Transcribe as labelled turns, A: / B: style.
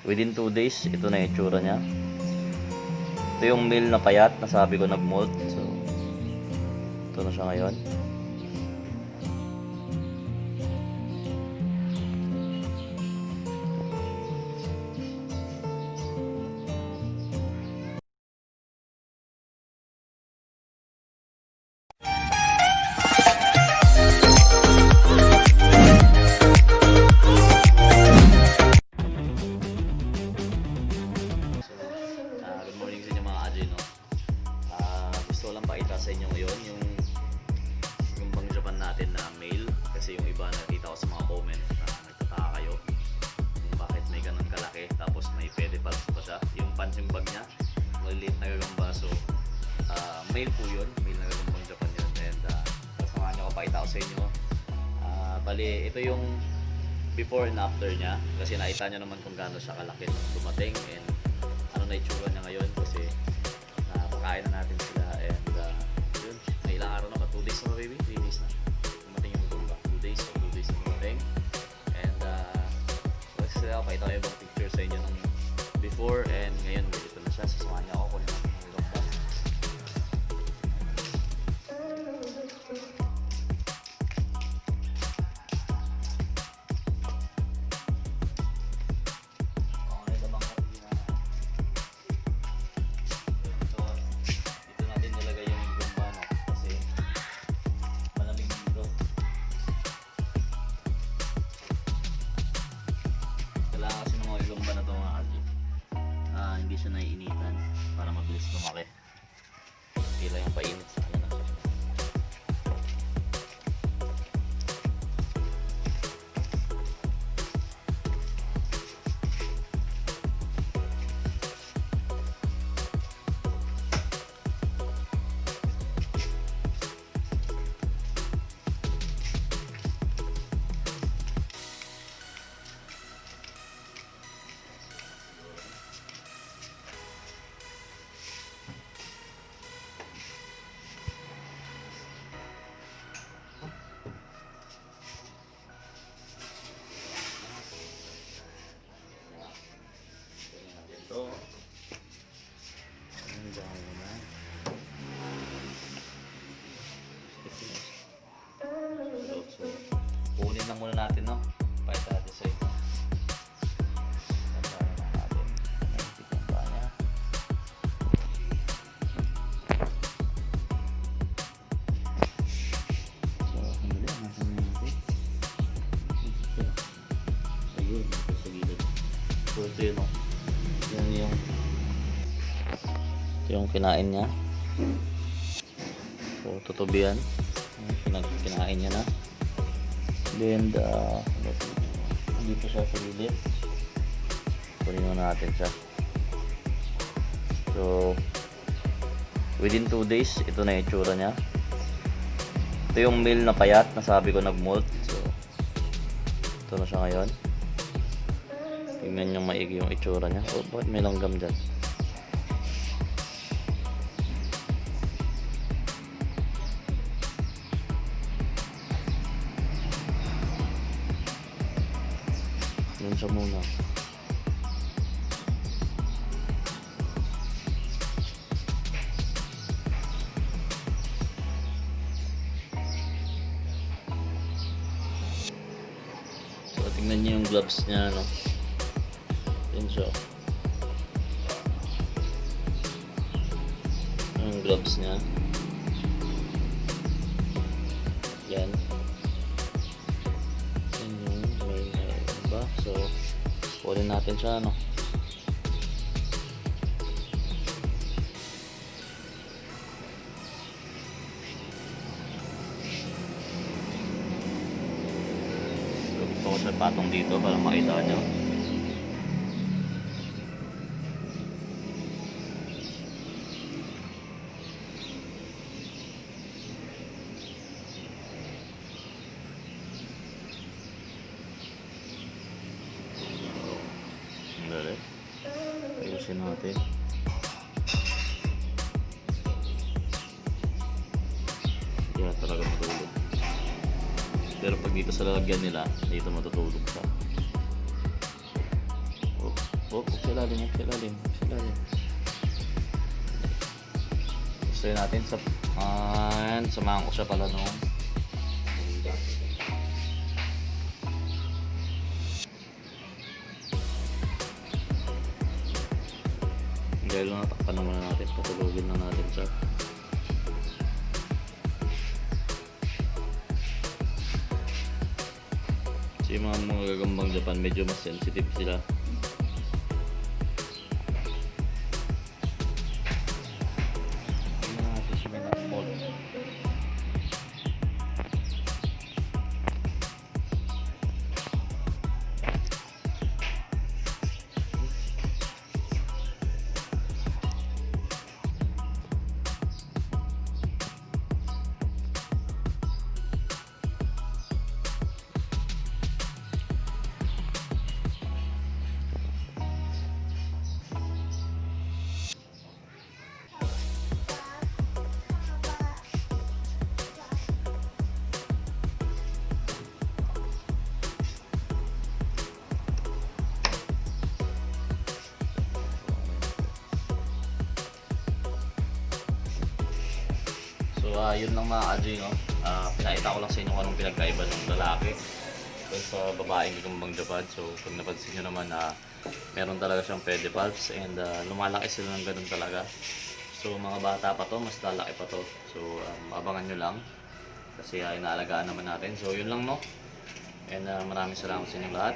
A: within 2 days, ito na yung itsura niya. Ito yung male na payat na sabi ko nag-molt. So, ito na siya ngayon. Good morning sa inyo mga Ajay, no? Gusto ko lang pakita sa inyo ngayon yung Bang Japan natin na male, kasi yung iba nakita ko sa mga comment na nagtataka kayo kung bakit may ganun kalaki tapos may pedipalps pa siya. Yung punching bag niya maliliit na gagamba, so male po yun, male na gagambang Japan yun. And kasamahan nyo ko pakita ko sa inyo. Bali ito yung before and after niya, kasi nakita nyo naman kung gaano siya kalaki nung dumating and ano na itsura niya ngayon, kasi napakain na natin sila. And yun, may ilang araw na ba? 2 days na ba, baby? 3 days na dumating yung gumba. 2 days na dumating. And kasi ako pakita ko yung ibang picture sa inyo nung before and ngayon ganito na siya. Sasamahan niya ako kunin natin yung gumba. Hindi siya naiinitan para mabilis lumaki. Kailangan yung painit sa kanya. So, kunin lang muna natin, no? Pakita natin sa inyo. Tandaan na natin. Naintik yung paa niya. So, sandali. Nasaan na natin? Ayun, ito sa gilid. So, ito yun, no? Yan yung ito yung kinain niya. So, tutubian. Kinain niya na. Then dito siya sa gilid. Kunin muna natin siya. So within 2 days, ito na yung itsura niya. Ito yung male na payat na sabi ko nag-molt. So ito na siya ngayon. Tingnan nyo maigi yung itsura niya. Oh, bakit may langgam dyan? Yun siya muna. So tingnan niyo yung gloves niya, no? Yun siya. Yung gloves niya. Yan. So, kunin natin siya, no? So, gusto ko siya patong dito para makita nyo. Ayusin natin. Kaya talaga matulog. Pero pag dito sa lalagyan nila, dito matutulog siya. Oops. Huwag sa ilalim, huwag sa ilalim, huwag sa ilalim. Gusto natin sa... samahan ko siya pala noon. Dahil natakpan naman natin, patulogin na natin siya. Kasi yung mga gagambang Japan, medyo mas sensitive sila. Tingnan natin siya may nakapol. So yun lang mga ka-G, no? Pinakita ko lang sa inyo kung anong pinagkaiba ng lalaki dun sa babaeng gagambang Japan. So pag napansin nyo naman na meron talaga siyang pedipalps and lumalaki sila ng ganun talaga. So mga bata pa to, mas lalaki pa to. So abangan nyo lang kasi inaalagaan naman natin. So yun lang, no? And maraming salamat sa inyo lahat.